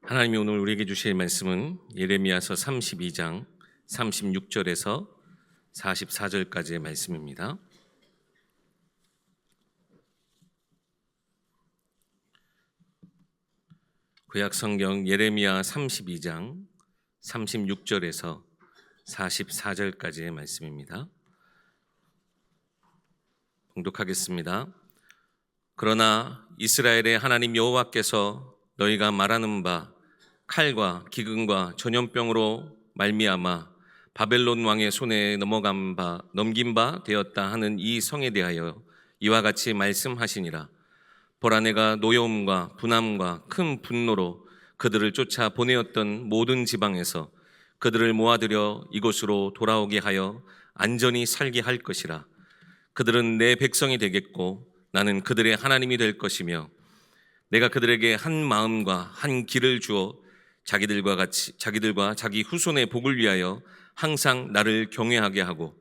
하나님이 오늘 우리에게 주실 말씀은 예레미야서 32장 36절에서 44절까지의 말씀입니다. 구약성경 예레미야 32장 36절에서 44절까지의 말씀입니다. 봉독하겠습니다. 그러나 이스라엘의 하나님 여호와께서 너희가 말하는 바 칼과 기근과 전염병으로 말미암아 바벨론 왕의 손에 넘긴 바 되었다 하는 이 성에 대하여 이와 같이 말씀하시니라. 보라, 내가 노여움과 분함과 큰 분노로 그들을 쫓아 보내었던 모든 지방에서 그들을 모아들여 이곳으로 돌아오게 하여 안전히 살게 할 것이라. 그들은 내 백성이 되겠고 나는 그들의 하나님이 될 것이며 내가 그들에게 한 마음과 한 길을 주어 자기들과 자기 후손의 복을 위하여 항상 나를 경외하게 하고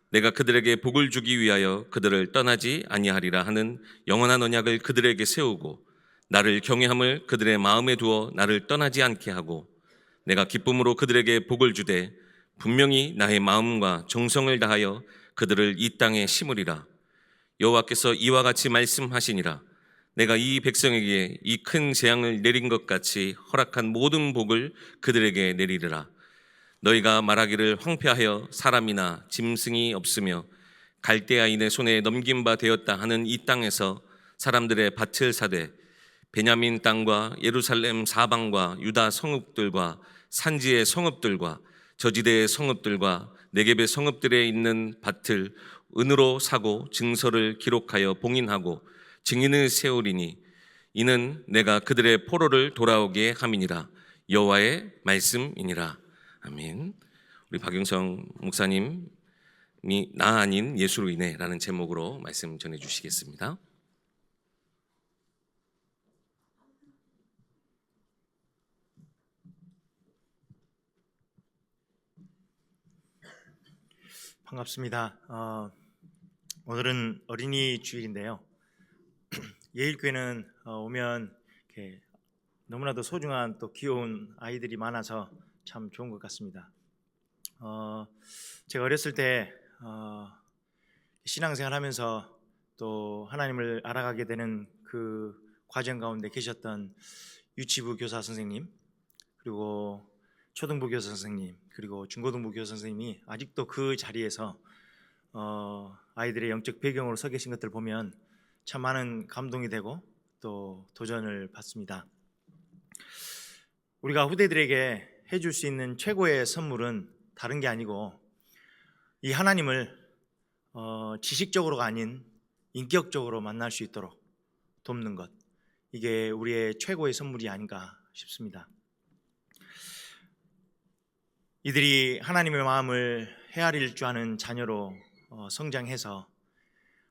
내가 그들에게 복을 주기 위하여 그들을 떠나지 아니하리라 하는 영원한 언약을 그들에게 세우고 나를 경외함을 그들의 마음에 두어 나를 떠나지 않게 하고 내가 기쁨으로 그들에게 복을 주되 분명히 나의 마음과 정성을 다하여 그들을 이 땅에 심으리라. 여호와께서 이와 같이 말씀하시니라. 내가 이 백성에게 이 큰 재앙을 내린 것 같이 허락한 모든 복을 그들에게 내리리라. 너희가 말하기를 황폐하여 사람이나 짐승이 없으며 갈대아인의 손에 넘긴 바 되었다 하는 이 땅에서 사람들의 밭을 사되 베냐민 땅과 예루살렘 사방과 유다 성읍들과 산지의 성읍들과 저지대의 성읍들과 네겝의 성읍들에 있는 밭을 은으로 사고 증서를 기록하여 봉인하고 증인을 세우리니 이는 내가 그들의 포로를 돌아오게 함이니라. 여호와의 말씀이니라. 아멘. 우리 박용성 목사님이 나 아닌 예수로 인해라는 제목으로 말씀 전해 주시겠습니다. 반갑습니다. 오늘은 어린이 주일인데요. 예일교회는 오면 이렇게 너무나도 소중한 또 귀여운 아이들이 많아서 참 좋은 것 같습니다. 제가 어렸을 때 신앙생활하면서 또 하나님을 알아가게 되는 그 과정 가운데 계셨던 유치부 교사 선생님, 그리고 초등부 교사 선생님, 그리고 중고등부 교사 선생님이 아직도 그 자리에서 아이들의 영적 배경으로 서 계신 것들을 보면 참 많은 감동이 되고 또 도전을 받습니다. 우리가 후대들에게 해줄 수 있는 최고의 선물은 다른 게 아니고 이 하나님을 지식적으로가 아닌 인격적으로 만날 수 있도록 돕는 것, 이게 우리의 최고의 선물이 아닌가 싶습니다. 이들이 하나님의 마음을 헤아릴 줄 아는 자녀로 성장해서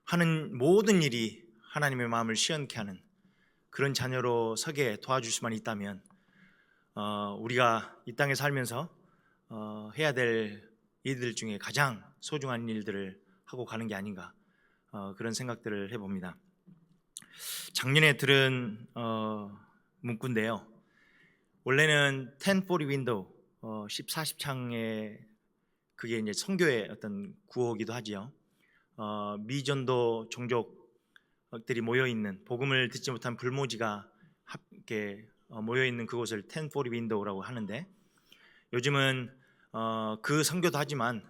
하는 모든 일이 하나님의 마음을 시원케 하는 그런 자녀로 서게 도와줄 수만 있다면 우리가 이 땅에 살면서 해야 될 일들 중에 가장 소중한 일들을 하고 가는 게 아닌가, 그런 생각들을 해봅니다. 작년에 들은 문구인데요. 원래는 1040 윈도우 1040창에 그게 이제 선교의 어떤 구호기도 하지요. 미전도 종족들이 모여 있는, 복음을 듣지 못한 불모지가 함께 모여 있는 그곳을 1040 윈도우라고 하는데, 요즘은 그 선교도 하지만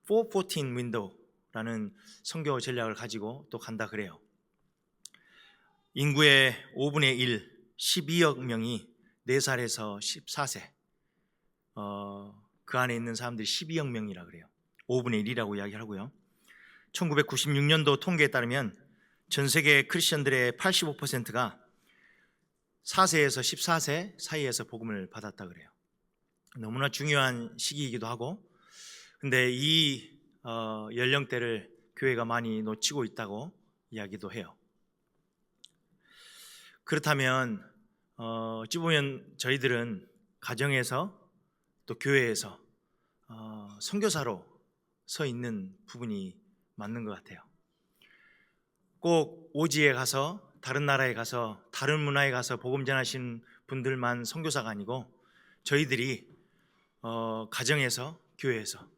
414 윈도우라는 선교 전략을 가지고 또 간다 그래요. 인구의 5분의 1, 12억 명이 4살에서 14세, 그 안에 있는 사람들이 12억 명이라 그래요. 5분의 1이라고 이야기하고요. 1996년도 통계에 따르면 전 세계 크리스천들의 85%가 4세에서 14세 사이에서 복음을 받았다 그래요. 너무나 중요한 시기이기도 하고, 근데 이 연령대를 교회가 많이 놓치고 있다고 이야기도 해요. 그렇다면 어찌 보면 저희들은 가정에서 또 교회에서 선교사로 서 있는 부분이 맞는 것 같아요. 꼭 오지에 가서, 다른 나라에 가서, 다른 문화에 가서 복음 전하시는 분들만 선교사가 아니고 저희들이 가정에서, 교회에서,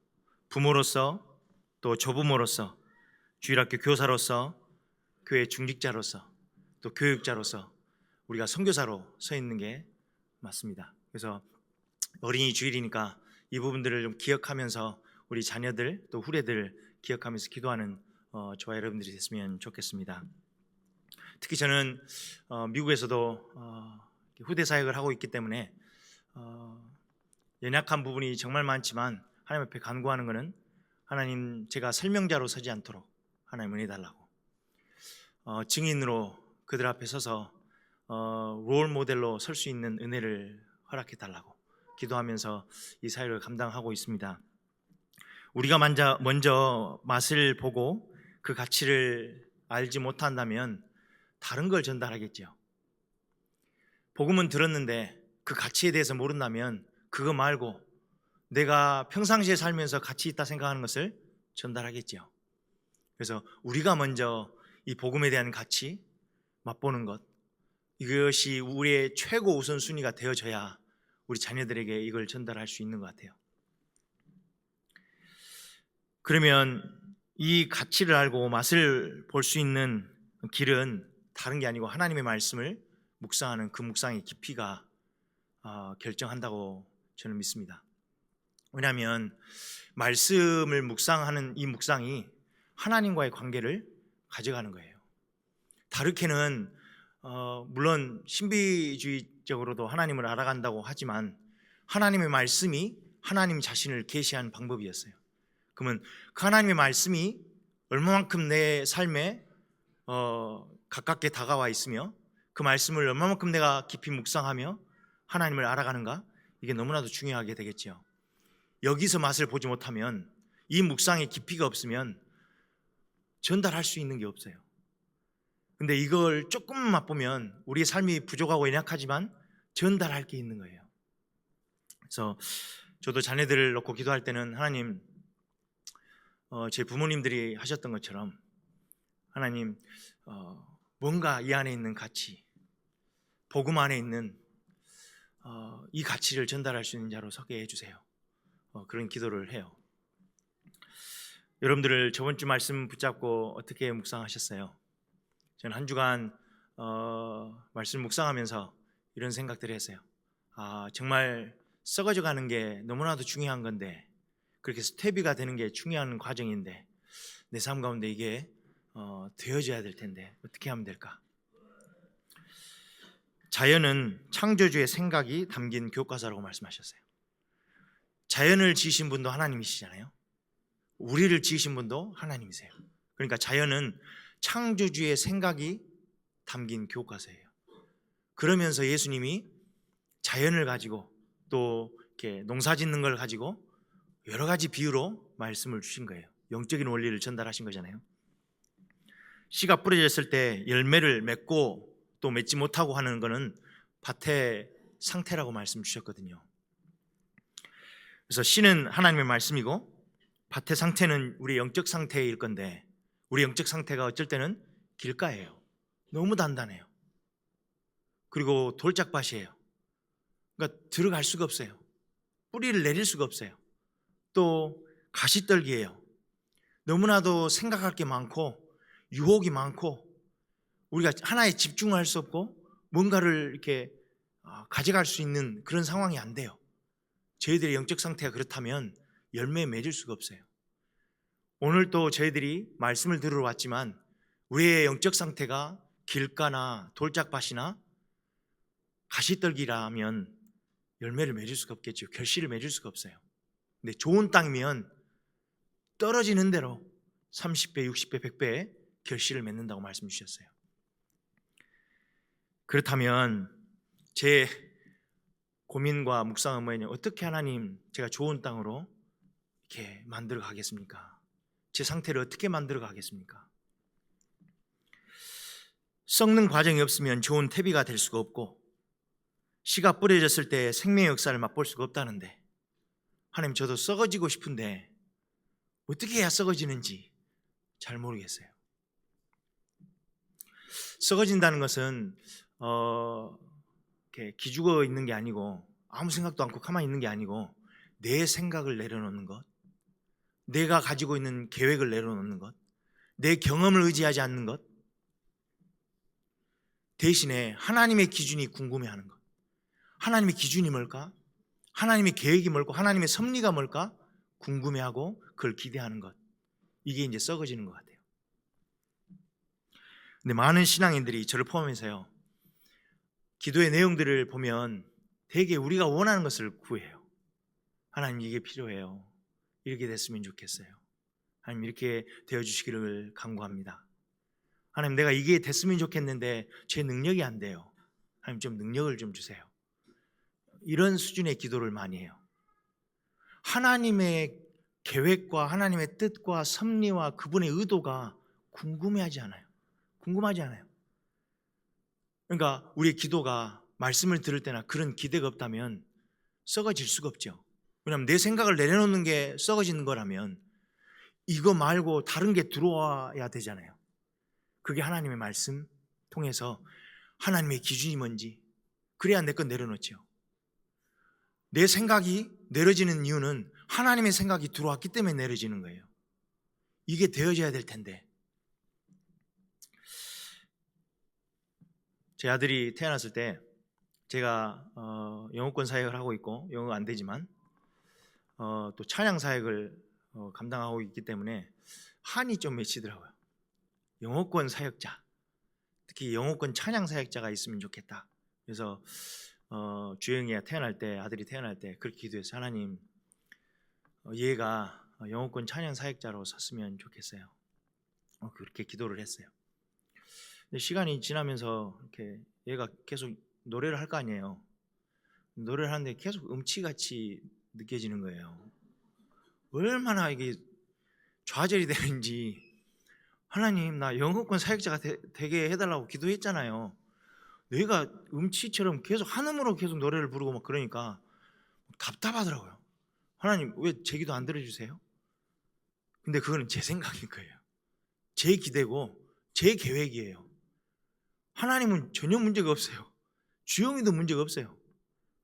부모로서, 또 조부모로서, 주일학교 교사로서, 교회 중직자로서, 또 교육자로서 우리가 선교사로 서 있는 게 맞습니다. 그래서 어린이 주일이니까 이 부분들을 좀 기억하면서 우리 자녀들 또 후대들 기억하면서 기도하는 저와 여러분들이 됐으면 좋겠습니다. 특히 저는 미국에서도 후대 사역을 하고 있기 때문에 연약한 부분이 정말 많지만 하나님 앞에 간구하는 것은 하나님, 제가 설명자로 서지 않도록 하나님 은혜 달라고, 증인으로 그들 앞에 서서 롤 모델로 설 수 있는 은혜를 허락해 달라고 기도하면서 이 사역을 감당하고 있습니다. 우리가 먼저 맛을 보고 그 가치를 알지 못한다면 다른 걸 전달하겠죠. 복음은 들었는데 그 가치에 대해서 모른다면 그거 말고 내가 평상시에 살면서 가치 있다 생각하는 것을 전달하겠죠. 그래서 우리가 먼저 이 복음에 대한 가치 맛보는 것, 이것이 우리의 최고 우선순위가 되어져야 우리 자녀들에게 이걸 전달할 수 있는 것 같아요. 그러면 이 가치를 알고 맛을 볼 수 있는 길은 다른 게 아니고 하나님의 말씀을 묵상하는 그 묵상의 깊이가 결정한다고 저는 믿습니다. 왜냐하면 말씀을 묵상하는 이 묵상이 하나님과의 관계를 가져가는 거예요. 다르케는 물론 신비주의적으로도 하나님을 알아간다고 하지만 하나님의 말씀이 하나님 자신을 계시한 방법이었어요. 그러면 그 하나님의 말씀이 얼마만큼 내 삶에 가깝게 다가와 있으며 그 말씀을 얼마만큼 내가 깊이 묵상하며 하나님을 알아가는가, 이게 너무나도 중요하게 되겠죠. 여기서 맛을 보지 못하면, 이 묵상의 깊이가 없으면 전달할 수 있는 게 없어요. 근데 이걸 조금만 맛보면 우리의 삶이 부족하고 연약하지만 전달할 게 있는 거예요. 그래서 저도 자녀들을 놓고 기도할 때는 하나님, 제 부모님들이 하셨던 것처럼 하나님, 뭔가 이 안에 있는 가치, 복음 안에 있는 이 가치를 전달할 수 있는 자로 서게 해주세요. 그런 기도를 해요. 여러분들을 저번 주 말씀 붙잡고 어떻게 묵상하셨어요? 저는 한 주간 말씀 묵상하면서 이런 생각들을 했어요. 정말 썩어져 가는 게 너무나도 중요한 건데, 그렇게 스테비가 되는 게 중요한 과정인데 내 삶 가운데 이게 되어져야 될 텐데 어떻게 하면 될까? 자연은 창조주의 생각이 담긴 교과서라고 말씀하셨어요. 자연을 지으신 분도 하나님이시잖아요. 우리를 지으신 분도 하나님이세요. 그러니까 자연은 창조주의 생각이 담긴 교과서예요. 그러면서 예수님이 자연을 가지고 또 이렇게 농사 짓는 걸 가지고 여러 가지 비유로 말씀을 주신 거예요. 영적인 원리를 전달하신 거잖아요. 씨가 뿌려졌을 때 열매를 맺고 또 맺지 못하고 하는 것은 밭의 상태라고 말씀 주셨거든요. 그래서 씨는 하나님의 말씀이고 밭의 상태는 우리 영적 상태일 건데, 우리 영적 상태가 어쩔 때는 길가예요. 너무 단단해요. 그리고 돌짝밭이에요. 그러니까 들어갈 수가 없어요. 뿌리를 내릴 수가 없어요. 또 가시떨기예요. 너무나도 생각할 게 많고 유혹이 많고 우리가 하나에 집중할 수 없고 뭔가를 이렇게 가져갈 수 있는 그런 상황이 안 돼요. 저희들의 영적 상태가 그렇다면 열매 맺을 수가 없어요. 오늘 또 저희들이 말씀을 들으러 왔지만 우리의 영적 상태가 길가나 돌짝밭이나 가시떨기라면 열매를 맺을 수가 없겠죠. 결실을 맺을 수가 없어요. 근데 좋은 땅이면 떨어지는 대로 30배, 60배, 100배의 결실을 맺는다고 말씀 주셨어요. 그렇다면 제 고민과 묵상은 뭐냐면, 어떻게 하나님, 제가 좋은 땅으로 이렇게 만들어 가겠습니까? 제 상태를 어떻게 만들어 가겠습니까? 썩는 과정이 없으면 좋은 퇴비가 될 수가 없고, 씨가 뿌려졌을 때 생명의 역사를 맛볼 수가 없다는데, 하나님, 저도 썩어지고 싶은데 어떻게 해야 썩어지는지 잘 모르겠어요. 썩어진다는 것은 이렇게 기죽어 있는 게 아니고 아무 생각도 않고 가만히 있는 게 아니고 내 생각을 내려놓는 것, 내가 가지고 있는 계획을 내려놓는 것, 내 경험을 의지하지 않는 것, 대신에 하나님의 기준이 궁금해하는 것. 하나님의 기준이 뭘까? 하나님의 계획이 뭘까? 하나님의 섭리가 뭘까? 궁금해하고 그걸 기대하는 것. 이게 이제 썩어지는 것 같아요. 근데 많은 신앙인들이 저를 포함해서요, 기도의 내용들을 보면 되게 우리가 원하는 것을 구해요. 하나님 이게 필요해요. 이렇게 됐으면 좋겠어요. 하나님 이렇게 되어주시기를 간구합니다. 하나님 내가 이게 됐으면 좋겠는데 제 능력이 안 돼요. 하나님 좀 능력을 좀 주세요. 이런 수준의 기도를 많이 해요. 하나님의 계획과 하나님의 뜻과 섭리와 그분의 의도가 궁금하지 않아요. 그러니까 우리의 기도가 말씀을 들을 때나 그런 기대가 없다면 썩어질 수가 없죠. 왜냐하면 내 생각을 내려놓는 게 썩어지는 거라면 이거 말고 다른 게 들어와야 되잖아요. 그게 하나님의 말씀 통해서 하나님의 기준이 뭔지, 그래야 내 건 내려놓죠. 내 생각이 내려지는 이유는 하나님의 생각이 들어왔기 때문에 내려지는 거예요. 이게 되어져야 될 텐데. 제 아들이 태어났을 때 제가 영어권 사역을 하고 있고 영어가 안 되지만 또 찬양 사역을 감당하고 있기 때문에 한이 좀 맺히더라고요. 영어권 사역자, 특히 영어권 찬양 사역자가 있으면 좋겠다. 그래서 주영이가 태어날 때, 아들이 태어날 때 그렇게 기도해서 하나님, 얘가 영어권 찬양 사역자로 섰으면 좋겠어요. 그렇게 기도를 했어요. 근데 시간이 지나면서 이렇게 얘가 계속 노래를 할 거 아니에요. 노래를 하는데 계속 음치같이 느껴지는 거예요. 얼마나 이게 좌절이 되는지. 하나님, 나 영어권 사역자가 되게 해달라고 기도했잖아요. 내가 음치처럼 계속 한음으로 계속 노래를 부르고 막 그러니까 답답하더라고요. 하나님, 왜 제 기도 안 들어주세요? 근데 그거는 제 생각인 거예요. 제 기대고 제 계획이에요. 하나님은 전혀 문제가 없어요. 주영이도 문제가 없어요.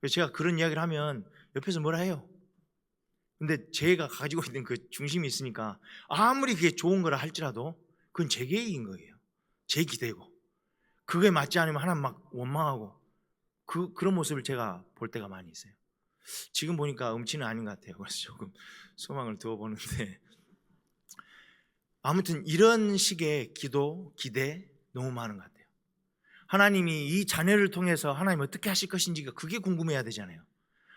그래서 제가 그런 이야기를 하면 옆에서 뭐라 해요. 근데 제가 가지고 있는 그 중심이 있으니까 아무리 그게 좋은 거라 할지라도 그건 제 계획인 거예요. 제 기대고. 그게 맞지 않으면 하나님 막 원망하고 그런 모습을 제가 볼 때가 많이 있어요. 지금 보니까 음치는 아닌 것 같아요. 그래서 조금 소망을 두어보는데, 아무튼 이런 식의 기도, 기대 너무 많은 것 같아요. 하나님이 이 자녀를 통해서 하나님 어떻게 하실 것인지가 그게 궁금해야 되잖아요.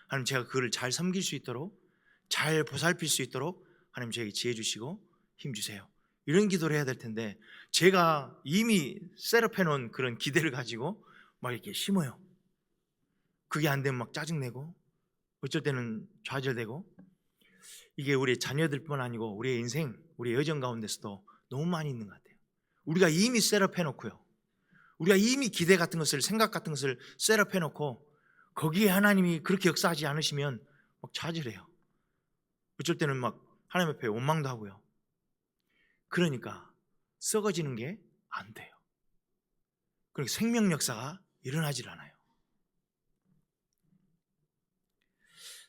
하나님, 제가 그를 잘 섬길 수 있도록, 잘 보살필 수 있도록 하나님 저에게 지혜 주시고 힘 주세요. 이런 기도를 해야 될 텐데 제가 이미 셋업해 놓은 그런 기대를 가지고 막 이렇게 심어요. 그게 안 되면 막 짜증내고 어쩔 때는 좌절되고. 이게 우리 자녀들뿐 아니고 우리의 인생, 우리의 여정 가운데서도 너무 많이 있는 것 같아요. 우리가 이미 셋업해 놓고요, 우리가 이미 기대 같은 것을, 생각 같은 것을 셋업해 놓고 거기에 하나님이 그렇게 역사하지 않으시면 막 좌절해요. 어쩔 때는 막 하나님 앞에 원망도 하고요. 그러니까 썩어지는 게 안 돼요. 그러니까 생명 역사가 일어나질 않아요.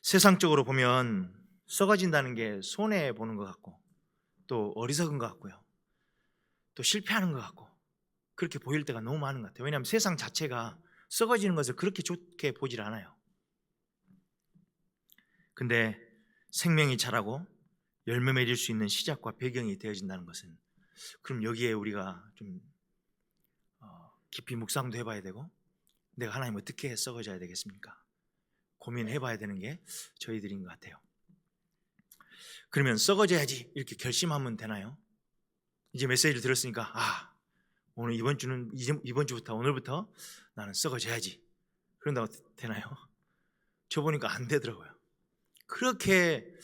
세상적으로 보면 썩어진다는 게 손해 보는 것 같고 또 어리석은 것 같고요, 또 실패하는 것 같고 그렇게 보일 때가 너무 많은 것 같아요. 왜냐하면 세상 자체가 썩어지는 것을 그렇게 좋게 보질 않아요. 근데 생명이 자라고 열매 맺을 수 있는 시작과 배경이 되어진다는 것은, 그럼 여기에 우리가 좀 깊이 묵상도 해봐야 되고, 내가 하나님 어떻게 썩어져야 되겠습니까? 고민해봐야 되는 게 저희들인 것 같아요. 그러면 썩어져야지 이렇게 결심하면 되나요? 이제 메시지를 들었으니까 오늘 이번 주부터, 오늘부터 나는 썩어져야지, 그런다고 되나요? 저 보니까 안 되더라고요. 그렇게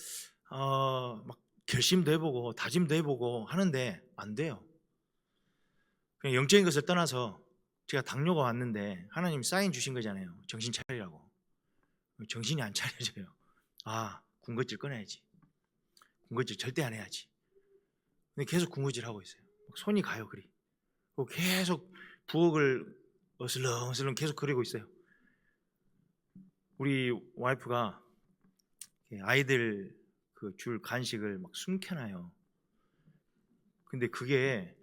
막 결심도 해보고 다짐도 해보고 하는데 안 돼요. 그냥 영적인 것을 떠나서 제가 당뇨가 왔는데 하나님 사인 주신 거잖아요. 정신 차리라고. 정신이 안 차려져요. 군것질 끊어야지, 군것질 절대 안 해야지. 근데 계속 군것질 하고 있어요. 손이 가요. 그리고 계속 부엌을 어슬렁어슬렁 계속 그리고 있어요. 우리 와이프가 아이들 그 줄 간식을 막 숨겨놔요. 근데 그게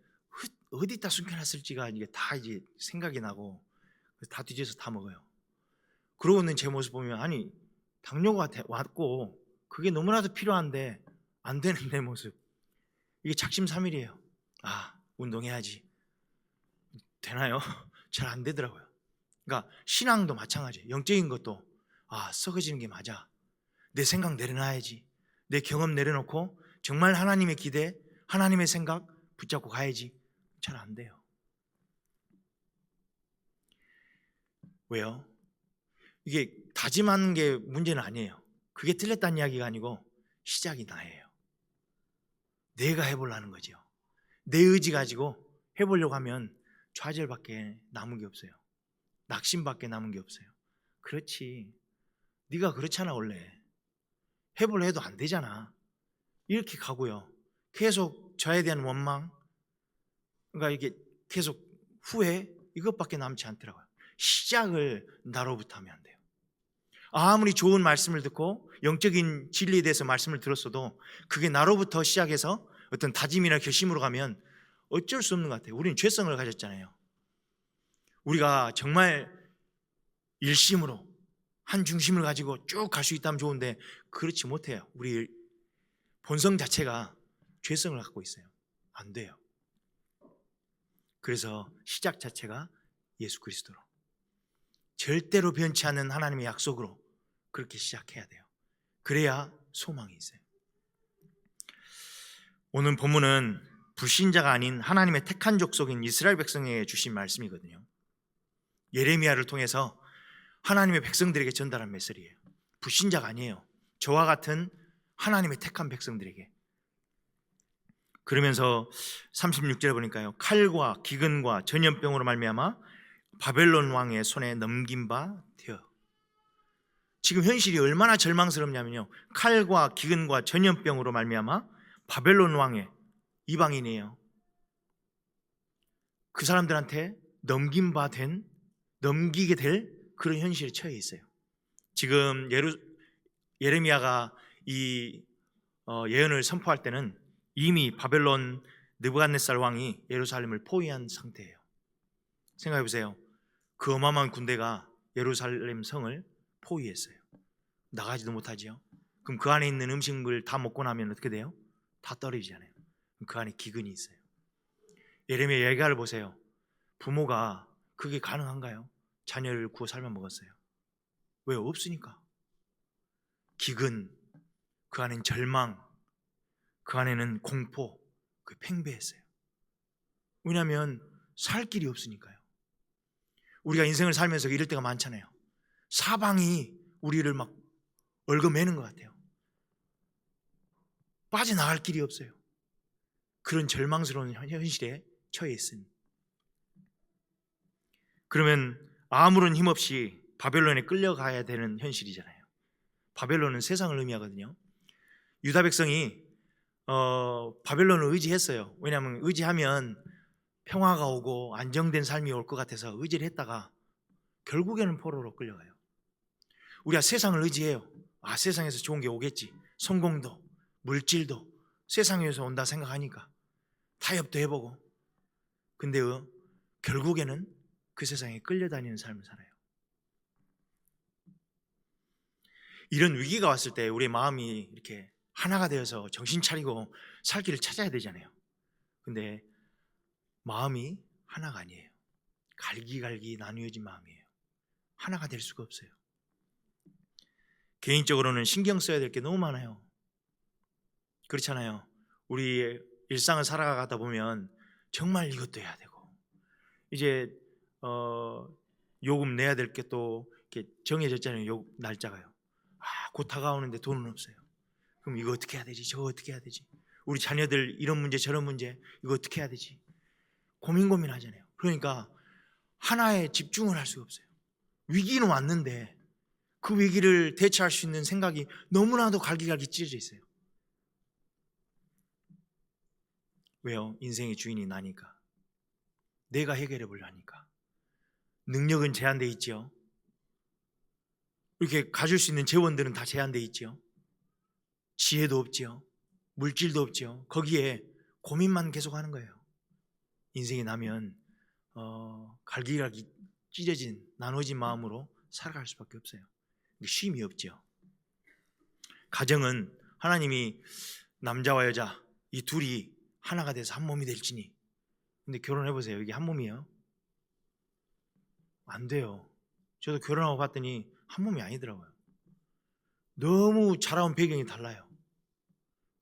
어디다 숨겨놨을지가 이게 다 이제 생각이 나고 다 뒤져서 다 먹어요. 그러고는 제 모습 보면 아니 당뇨가 왔고 그게 너무나도 필요한데 안 되는 내 모습, 이게 작심삼일이에요. 아, 운동해야지. 되나요? 잘 안 되더라고요. 그러니까 신앙도 마찬가지예요. 영적인 것도 썩어지는 게 맞아. 내 생각 내려놔야지. 내 경험 내려놓고 정말 하나님의 기대, 하나님의 생각 붙잡고 가야지. 잘 안 돼요. 왜요? 이게 다짐하는 게 문제는 아니에요. 그게 틀렸다는 이야기가 아니고 시작이 나예요. 내가 해보려는 거죠. 내 의지 가지고 해보려고 하면 좌절밖에 남은 게 없어요. 낙심밖에 남은 게 없어요. 그렇지, 네가 그렇잖아. 원래 해보려 해도 안 되잖아. 이렇게 가고요. 계속 저에 대한 원망, 그러니까 이게 계속 후회, 이것밖에 남지 않더라고요. 시작을 나로부터 하면 안 돼요. 아무리 좋은 말씀을 듣고 영적인 진리에 대해서 말씀을 들었어도 그게 나로부터 시작해서 어떤 다짐이나 결심으로 가면 어쩔 수 없는 것 같아요. 우리는 죄성을 가졌잖아요. 우리가 정말 일심으로 한 중심을 가지고 쭉 갈 수 있다면 좋은데 그렇지 못해요. 우리 본성 자체가 죄성을 갖고 있어요. 안 돼요. 그래서 시작 자체가 예수 그리스도로, 절대로 변치 않는 하나님의 약속으로 그렇게 시작해야 돼요. 그래야 소망이 있어요. 오늘 본문은 불신자가 아닌 하나님의 택한 족속인 이스라엘 백성에게 주신 말씀이거든요. 예레미야를 통해서 하나님의 백성들에게 전달한 메시지예요. 불신자가 아니에요. 저와 같은 하나님의 택한 백성들에게. 그러면서 36절에 보니까요, 칼과 기근과 전염병으로 말미암아 바벨론 왕의 손에 넘긴 바 되어. 지금 현실이 얼마나 절망스럽냐면요, 칼과 기근과 전염병으로 말미암아 바벨론 왕의, 이방인이에요, 그 사람들한테 넘기게 될 그런 현실에 처해 있어요. 지금 예레미야가 이 예언을 선포할 때는 이미 바벨론 느부갓네살 왕이 예루살렘을 포위한 상태예요. 생각해 보세요. 그 어마어마한 군대가 예루살렘 성을 포위했어요. 나가지도 못하죠. 그럼 그 안에 있는 음식물 다 먹고 나면 어떻게 돼요? 다 떨어지잖아요. 그 안에 기근이 있어요. 예레미야 예가를 보세요. 부모가 그게 가능한가요? 자녀를 구워 삶아 먹었어요. 왜? 없으니까. 기근, 그 안에는 절망, 그 안에는 공포, 그 팽배했어요. 왜냐하면 살 길이 없으니까요. 우리가 인생을 살면서 이럴 때가 많잖아요. 사방이 우리를 막 얽어매는 것 같아요. 빠져나갈 길이 없어요. 그런 절망스러운 현실에 처해 있으니. 그러면 아무런 힘 없이 바벨론에 끌려가야 되는 현실이잖아요. 바벨론은 세상을 의미하거든요. 유다 백성이 바벨론을 의지했어요. 왜냐하면 의지하면 평화가 오고 안정된 삶이 올 것 같아서 의지를 했다가 결국에는 포로로 끌려가요. 우리가 세상을 의지해요. 세상에서 좋은 게 오겠지. 성공도, 물질도 세상에서 온다 생각하니까 타협도 해보고. 근데 결국에는 그 세상에 끌려다니는 삶을 살아요. 이런 위기가 왔을 때 우리의 마음이 이렇게 하나가 되어서 정신 차리고 살 길을 찾아야 되잖아요. 근데 마음이 하나가 아니에요. 갈기갈기 나누어진 마음이에요. 하나가 될 수가 없어요. 개인적으로는 신경 써야 될 게 너무 많아요. 그렇잖아요. 우리 일상을 살아가다 보면 정말 이것도 해야 되고, 이제 요금 내야 될 게 또 이렇게 정해졌잖아요. 날짜가요. 곧 다가오는데 돈은 없어요. 그럼 이거 어떻게 해야 되지? 저거 어떻게 해야 되지? 우리 자녀들 이런 문제 저런 문제 이거 어떻게 해야 되지? 고민하잖아요. 그러니까 하나에 집중을 할 수가 없어요. 위기는 왔는데 그 위기를 대처할 수 있는 생각이 너무나도 갈기갈기 찢어져 있어요. 왜요? 인생의 주인이 나니까. 내가 해결해 보려 하니까. 능력은 제한되어 있죠. 이렇게 가질 수 있는 재원들은 다 제한되어 있지요. 지혜도 없지요. 물질도 없지요. 거기에 고민만 계속하는 거예요. 인생이 나면 갈기갈기 찢어진 나눠진 마음으로 살아갈 수밖에 없어요. 쉼이 없죠. 가정은 하나님이 남자와 여자 이 둘이 하나가 돼서 한 몸이 될지니. 근데 결혼해 보세요. 이게 한 몸이에요? 안 돼요. 저도 결혼하고 봤더니 한 몸이 아니더라고요. 너무 자라온 배경이 달라요.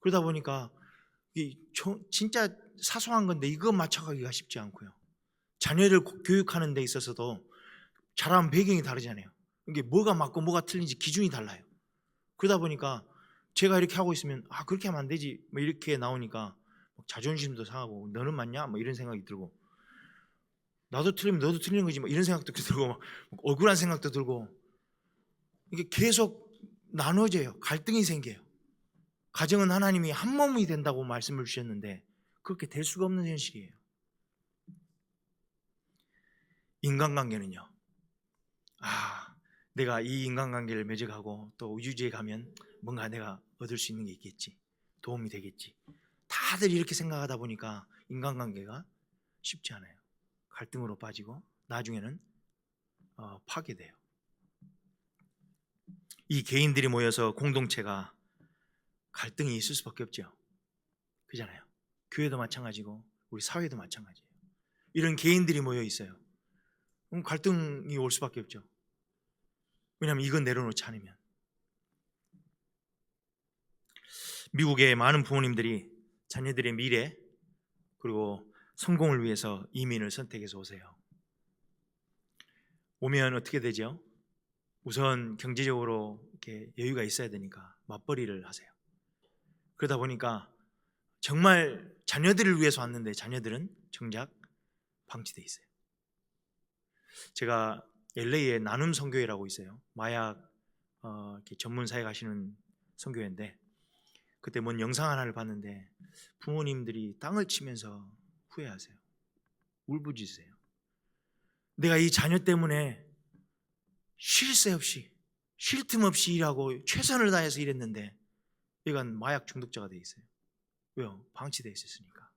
그러다 보니까 진짜 사소한 건데 이거 맞춰가기가 쉽지 않고요. 자녀를 교육하는 데 있어서도 자라온 배경이 다르잖아요. 이게 뭐가 맞고 뭐가 틀린지 기준이 달라요. 그러다 보니까 제가 이렇게 하고 있으면 그렇게 하면 안 되지 뭐 이렇게 나오니까 자존심도 상하고 너는 맞냐? 뭐 이런 생각이 들고 나도 틀리면 너도 틀리는 거지 뭐 이런 생각도 들고 막 억울한 생각도 들고 이게 계속 나눠져요. 갈등이 생겨요. 가정은 하나님이 한 몸이 된다고 말씀을 주셨는데 그렇게 될 수가 없는 현실이에요. 인간관계는요. 내가 이 인간관계를 맺어가고 또 우주지에 가면 뭔가 내가 얻을 수 있는 게 있겠지. 도움이 되겠지. 다들 이렇게 생각하다 보니까 인간관계가 쉽지 않아요. 갈등으로 빠지고 나중에는 파괴돼요. 이 개인들이 모여서 공동체가 갈등이 있을 수밖에 없죠. 그잖아요. 교회도 마찬가지고 우리 사회도 마찬가지예요. 이런 개인들이 모여 있어요. 그럼 갈등이 올 수밖에 없죠. 왜냐하면 이건 내려놓지 않으면. 미국의 많은 부모님들이 자녀들의 미래 그리고 성공을 위해서 이민을 선택해서 오세요. 오면 어떻게 되죠? 우선 경제적으로 이렇게 여유가 있어야 되니까 맞벌이를 하세요. 그러다 보니까 정말 자녀들을 위해서 왔는데 자녀들은 정작 방치돼 있어요. 제가 LA에 나눔 선교회라고 있어요. 마약 이렇게 전문 사역 하시는 선교회인데 그때 뭔 영상 하나를 봤는데 부모님들이 땅을 치면서 후회하세요. 울부짖으세요. 내가 이 자녀 때문에 쉴 새 없이 쉴 틈 없이 일하고 최선을 다해서 일했는데 얘가 마약 중독자가 돼 있어요. 왜요? 방치돼 있었으니까.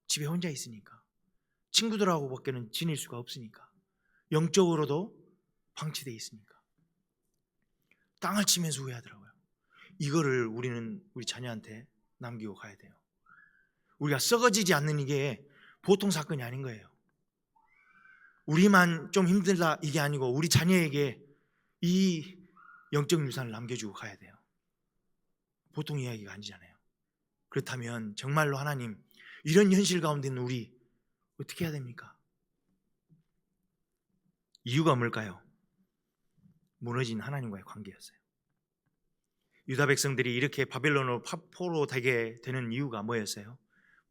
집에 혼자 있으니까. 친구들하고 밖에는 지낼 수가 없으니까. 영적으로도 방치돼 있으니까. 땅을 치면서 후회하더라고요. 이거를 우리는 우리 자녀한테 남기고 가야 돼요. 우리가 썩어지지 않는 이게 보통 사건이 아닌 거예요. 우리만 좀 힘들다 이게 아니고 우리 자녀에게 이 영적 유산을 남겨주고 가야 돼요. 보통 이야기가 아니잖아요. 그렇다면 정말로 하나님 이런 현실 가운데 있는 우리 어떻게 해야 됩니까? 이유가 뭘까요? 무너진 하나님과의 관계였어요. 유다 백성들이 이렇게 바벨론으로 포로 되게 되는 이유가 뭐였어요?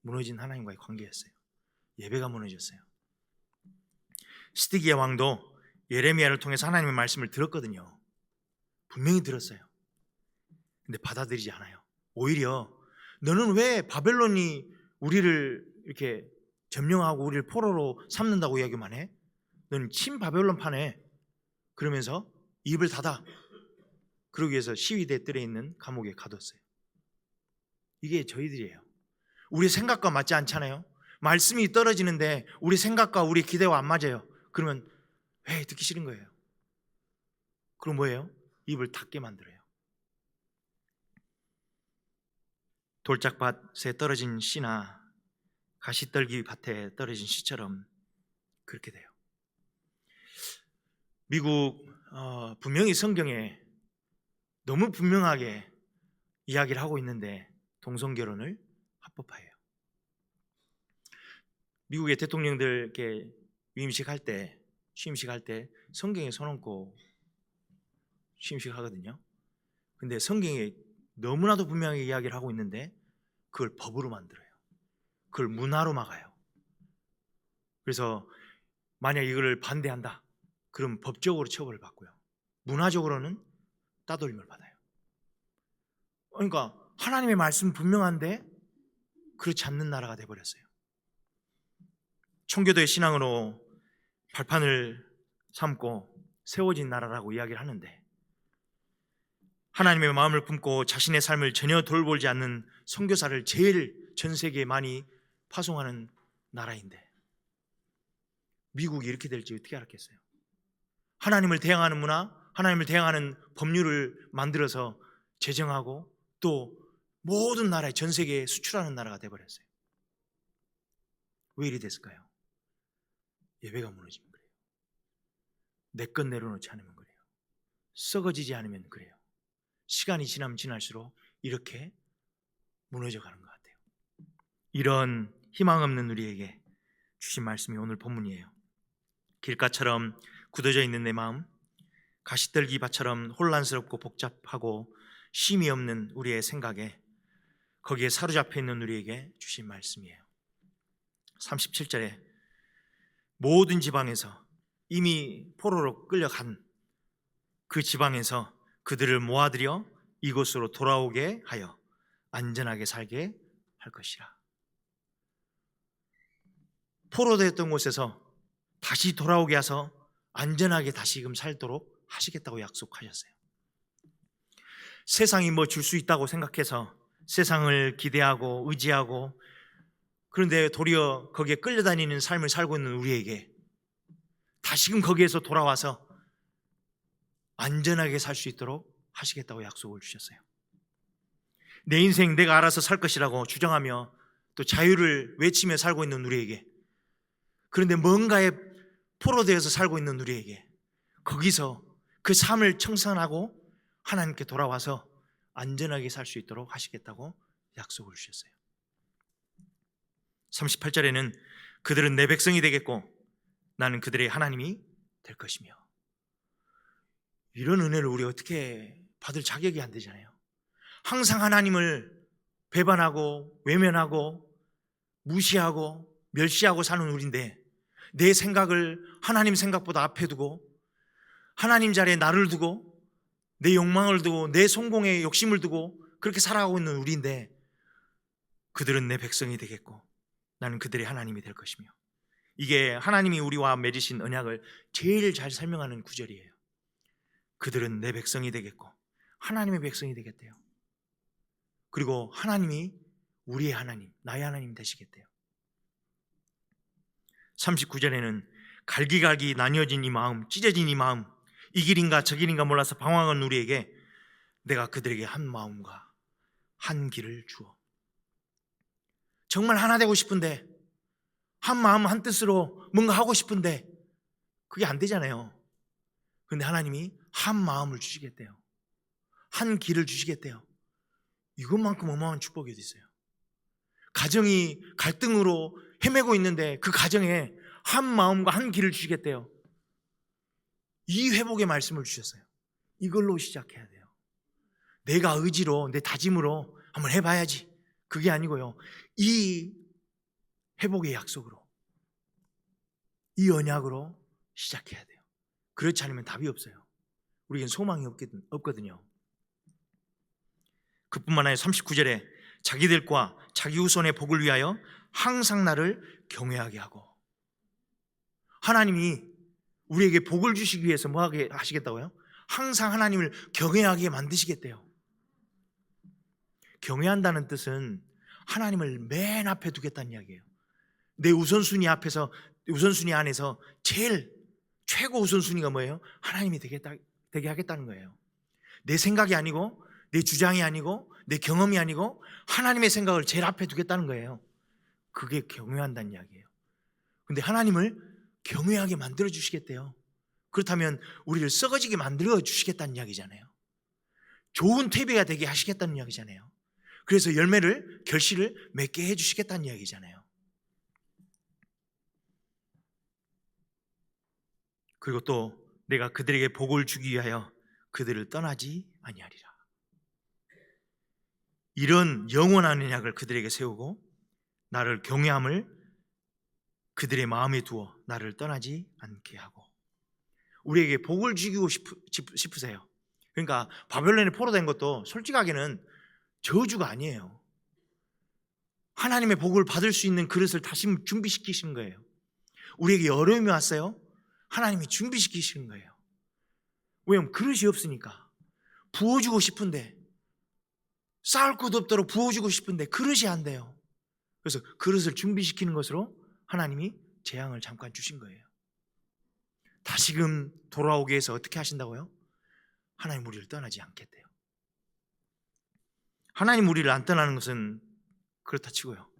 무너진 하나님과의 관계였어요. 예배가 무너졌어요. 시드기야 왕도 예레미야를 통해서 하나님의 말씀을 들었거든요. 분명히 들었어요. 근데 받아들이지 않아요. 오히려 너는 왜 바벨론이 우리를 이렇게 점령하고 우리를 포로로 삼는다고 이야기만 해? 너는 친바벨론파네. 그러면서 입을 닫아. 그러기 위해서 시위대 뜰에 있는 감옥에 가뒀어요. 이게 저희들이에요. 우리 생각과 맞지 않잖아요. 말씀이 떨어지는데 우리 생각과 우리 기대와 안 맞아요. 그러면 왜 듣기 싫은 거예요? 그럼 뭐예요? 입을 닫게 만들어요. 돌짝밭에 떨어진 씨나 가시떨기 밭에 떨어진 씨처럼 그렇게 돼요. 미국 분명히 성경에 너무 분명하게 이야기를 하고 있는데 동성결혼을 합법화해요. 미국의 대통령들 이렇게 취임식 할 때 성경에 손 얹고 취임식 하거든요. 근데 성경에 너무나도 분명하게 이야기를 하고 있는데 그걸 법으로 만들어요. 그걸 문화로 막아요. 그래서 만약 이거를 반대한다 그럼 법적으로 처벌을 받고요. 문화적으로는 따돌림을 받아요. 그러니까 하나님의 말씀 분명한데 그렇지 않는 나라가 돼버렸어요. 청교도의 신앙으로 발판을 삼고 세워진 나라라고 이야기를 하는데 하나님의 마음을 품고 자신의 삶을 전혀 돌보지 않는 선교사를 제일 전 세계에 많이 파송하는 나라인데 미국이 이렇게 될지 어떻게 알았겠어요? 하나님을 대항하는 문화, 하나님을 대항하는 법률을 만들어서 제정하고 또 모든 나라에 전 세계에 수출하는 나라가 돼버렸어요. 왜 이리 됐을까요? 예배가 무너지면 그래요. 내 것 내려놓지 않으면 그래요. 썩어지지 않으면 그래요. 시간이 지나면 지날수록 이렇게 무너져가는 것 같아요. 이런 희망 없는 우리에게 주신 말씀이 오늘 본문이에요. 길가처럼 굳어져 있는 내 마음, 가시떨기밭처럼 혼란스럽고 복잡하고 쉼이 없는 우리의 생각에 거기에 사로잡혀 있는 우리에게 주신 말씀이에요. 37절에 모든 지방에서 이미 포로로 끌려간 그 지방에서 그들을 모아들여 이곳으로 돌아오게 하여 안전하게 살게 할 것이라. 포로되었던 곳에서 다시 돌아오게 해서 안전하게 다시금 살도록 하시겠다고 약속하셨어요. 세상이 뭐 줄 수 있다고 생각해서 세상을 기대하고 의지하고 그런데 도리어 거기에 끌려다니는 삶을 살고 있는 우리에게 다시금 거기에서 돌아와서 안전하게 살 수 있도록 하시겠다고 약속을 주셨어요. 내 인생 내가 알아서 살 것이라고 주장하며 또 자유를 외치며 살고 있는 우리에게, 그런데 뭔가에 포로되어서 살고 있는 우리에게 거기서 그 삶을 청산하고 하나님께 돌아와서 안전하게 살 수 있도록 하시겠다고 약속을 주셨어요. 38절에는 그들은 내 백성이 되겠고 나는 그들의 하나님이 될 것이며. 이런 은혜를 우리 어떻게 받을 자격이 안 되잖아요. 항상 하나님을 배반하고 외면하고 무시하고 멸시하고 사는 우리인데 내 생각을 하나님 생각보다 앞에 두고 하나님 자리에 나를 두고 내 욕망을 두고 내 성공에 욕심을 두고 그렇게 살아가고 있는 우리인데 그들은 내 백성이 되겠고 나는 그들의 하나님이 될 것이며. 이게 하나님이 우리와 맺으신 언약을 제일 잘 설명하는 구절이에요. 그들은 내 백성이 되겠고 하나님의 백성이 되겠대요. 그리고 하나님이 우리의 하나님, 나의 하나님 되시겠대요. 39절에는 갈기갈기 나뉘어진 이 마음, 찢어진 이 마음, 이 길인가 저 길인가 몰라서 방황한 우리에게 내가 그들에게 한 마음과 한 길을 주어. 정말 하나 되고 싶은데 한 마음 한 뜻으로 뭔가 하고 싶은데 그게 안 되잖아요. 그런데 하나님이 한 마음을 주시겠대요. 한 길을 주시겠대요. 이것만큼 어마어마한 축복이 어디 있어요? 가정이 갈등으로 헤매고 있는데 그 가정에 한 마음과 한 길을 주시겠대요. 이 회복의 말씀을 주셨어요. 이걸로 시작해야 돼요. 내가 의지로 내 다짐으로 한번 해봐야지, 그게 아니고요, 이 회복의 약속으로, 이 언약으로 시작해야 돼요. 그렇지 않으면 답이 없어요. 우리에겐 소망이 없거든요. 그뿐만 아니라 39절에 자기들과 자기 후손의 복을 위하여 항상 나를 경외하게 하고. 하나님이 우리에게 복을 주시기 위해서 뭐 하게 하시겠다고요? 항상 하나님을 경외하게 만드시겠대요. 경외한다는 뜻은 하나님을 맨 앞에 두겠다는 이야기예요. 내 우선순위 앞에서, 우선순위 안에서 제일 최고 우선순위가 뭐예요? 하나님이 되게 하겠다는 거예요. 내 생각이 아니고 내 주장이 아니고 내 경험이 아니고 하나님의 생각을 제일 앞에 두겠다는 거예요. 그게 경외한다는 이야기예요. 근데 하나님을 경외하게 만들어 주시겠대요. 그렇다면 우리를 썩어지게 만들어 주시겠다는 이야기잖아요. 좋은 퇴비가 되게 하시겠다는 이야기잖아요. 그래서 열매를, 결실을 맺게 해주시겠다는 이야기잖아요. 그리고 또 내가 그들에게 복을 주기 위하여 그들을 떠나지 아니하리라. 이런 영원한 언약을 그들에게 세우고 나를 경외함을 그들의 마음에 두어 나를 떠나지 않게 하고. 우리에게 복을 주기고 싶으세요. 그러니까 바벨론에 포로된 것도 솔직하게는 저주가 아니에요. 하나님의 복을 받을 수 있는 그릇을 다시 준비시키시는 거예요. 우리에게 어려움이 왔어요. 하나님이 준비시키시는 거예요. 왜냐하면 그릇이 없으니까. 부어주고 싶은데, 쌓을 곳 없도록 부어주고 싶은데 그릇이 안 돼요. 그래서 그릇을 준비시키는 것으로 하나님이 재앙을 잠깐 주신 거예요. 다시금 돌아오게 해서 어떻게 하신다고요? 하나님 우리를 떠나지 않겠대요. 하나님 우리를 안 떠나는 것은 그렇다 치고요,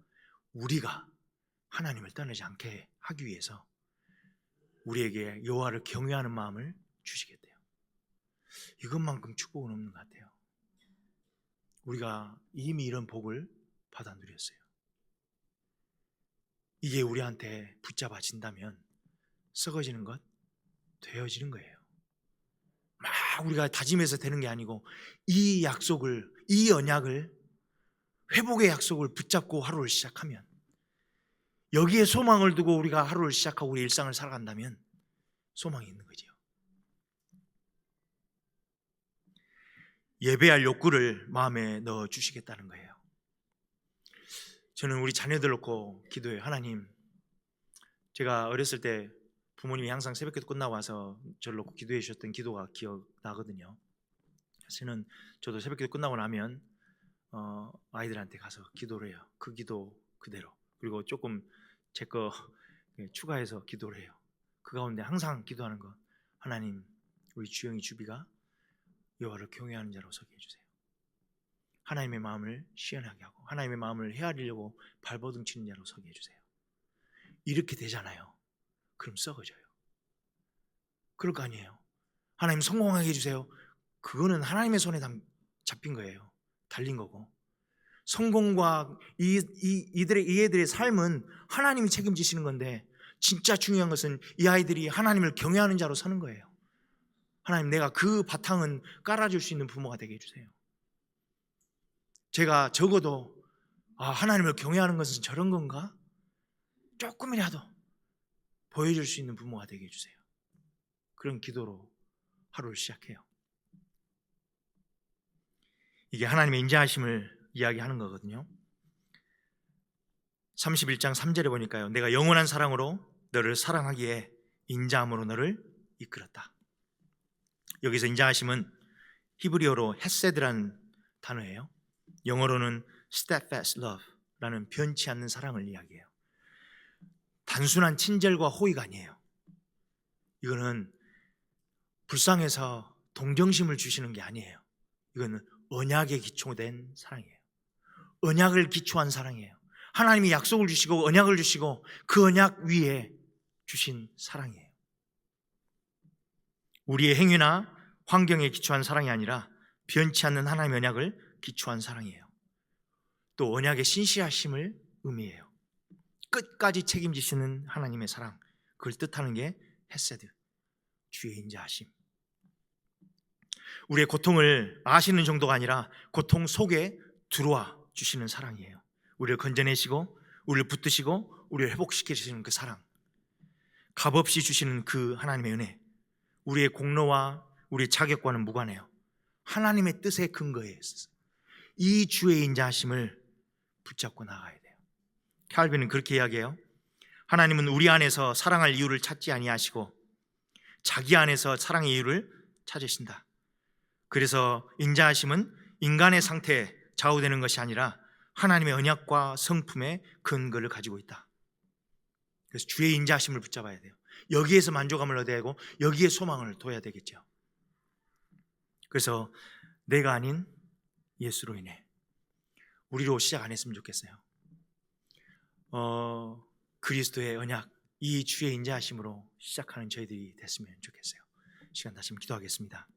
우리가 하나님을 떠나지 않게 하기 위해서 우리에게 여호와를 경외하는 마음을 주시겠대요. 이것만큼 축복은 없는 것 같아요. 우리가 이미 이런 복을 받아 누렸어요. 이게 우리한테 붙잡아진다면 썩어지는 것, 되어지는 거예요. 막 우리가 다짐해서 되는 게 아니고, 이 약속을, 이 언약을, 회복의 약속을 붙잡고 하루를 시작하면, 여기에 소망을 두고 우리가 하루를 시작하고 우리 일상을 살아간다면 소망이 있는 거죠. 예배할 욕구를 마음에 넣어 주시겠다는 거예요. 저는 우리 자녀들 놓고 기도해요. 하나님, 제가 어렸을 때 부모님이 항상 새벽기도 끝나고 와서 저를 놓고 기도해 주셨던 기도가 기억나거든요. 저는 저도 새벽기도 끝나고 나면 아이들한테 가서 기도를 해요. 그 기도 그대로. 그리고 조금 제 거 추가해서 기도를 해요. 그 가운데 항상 기도하는 거, 하나님, 우리 주영이 주비가 여호와를 경외하는 자로 서게 해주세요. 하나님의 마음을 시원하게 하고 하나님의 마음을 헤아리려고 발버둥치는 자로 서게 해주세요. 이렇게 되잖아요. 그럼 썩어져요. 그럴 거 아니에요. 하나님 성공하게 해주세요. 그거는 하나님의 손에 잡힌 거예요. 달린 거고, 성공과 이 애들의 삶은 하나님이 책임지시는 건데, 진짜 중요한 것은 이 아이들이 하나님을 경외하는 자로 서는 거예요. 하나님, 내가 그 바탕은 깔아줄 수 있는 부모가 되게 해주세요. 제가 적어도 하나님을 경외하는 것은 저런 건가? 조금이라도 보여줄 수 있는 부모가 되게 해주세요. 그런 기도로 하루를 시작해요. 이게 하나님의 인자하심을 이야기하는 거거든요. 31장 3절에 보니까요, 내가 영원한 사랑으로 너를 사랑하기에 인자함으로 너를 이끌었다. 여기서 인자하심은 히브리어로 헤세드라는 단어예요. 영어로는 steadfast love라는 변치 않는 사랑을 이야기해요. 단순한 친절과 호의가 아니에요. 이거는 불쌍해서 동정심을 주시는 게 아니에요. 이거는 언약에 기초된 사랑이에요. 언약을 기초한 사랑이에요. 하나님이 약속을 주시고 언약을 주시고 그 언약 위에 주신 사랑이에요. 우리의 행위나 환경에 기초한 사랑이 아니라 변치 않는 하나님의 언약을 기초한 사랑이에요. 또 언약의 신실하심을 의미해요. 끝까지 책임지시는 하나님의 사랑, 그걸 뜻하는 게 헤세드, 주의 인자하심. 우리의 고통을 아시는 정도가 아니라 고통 속에 들어와 주시는 사랑이에요. 우리를 건져내시고 우리를 붙드시고 우리를 회복시키시는 그 사랑, 값없이 주시는 그 하나님의 은혜, 우리의 공로와 우리의 자격과는 무관해요. 하나님의 뜻에 근거해 있어서 이 주의 인자하심을 붙잡고 나가야 돼요. 칼빈은 그렇게 이야기해요. 하나님은 우리 안에서 사랑할 이유를 찾지 아니하시고 자기 안에서 사랑의 이유를 찾으신다. 그래서 인자하심은 인간의 상태에 좌우되는 것이 아니라 하나님의 언약과 성품의 근거를 가지고 있다. 그래서 주의 인자하심을 붙잡아야 돼요. 여기에서 만족감을 얻어야 하고 여기에 소망을 둬야 되겠죠. 그래서 내가 아닌 예수로 인해 우리로 시작 안 했으면 좋겠어요. 그리스도의 언약, 이 주의 인자하심으로 시작하는 저희들이 됐으면 좋겠어요. 시간 다시 한번 기도하겠습니다.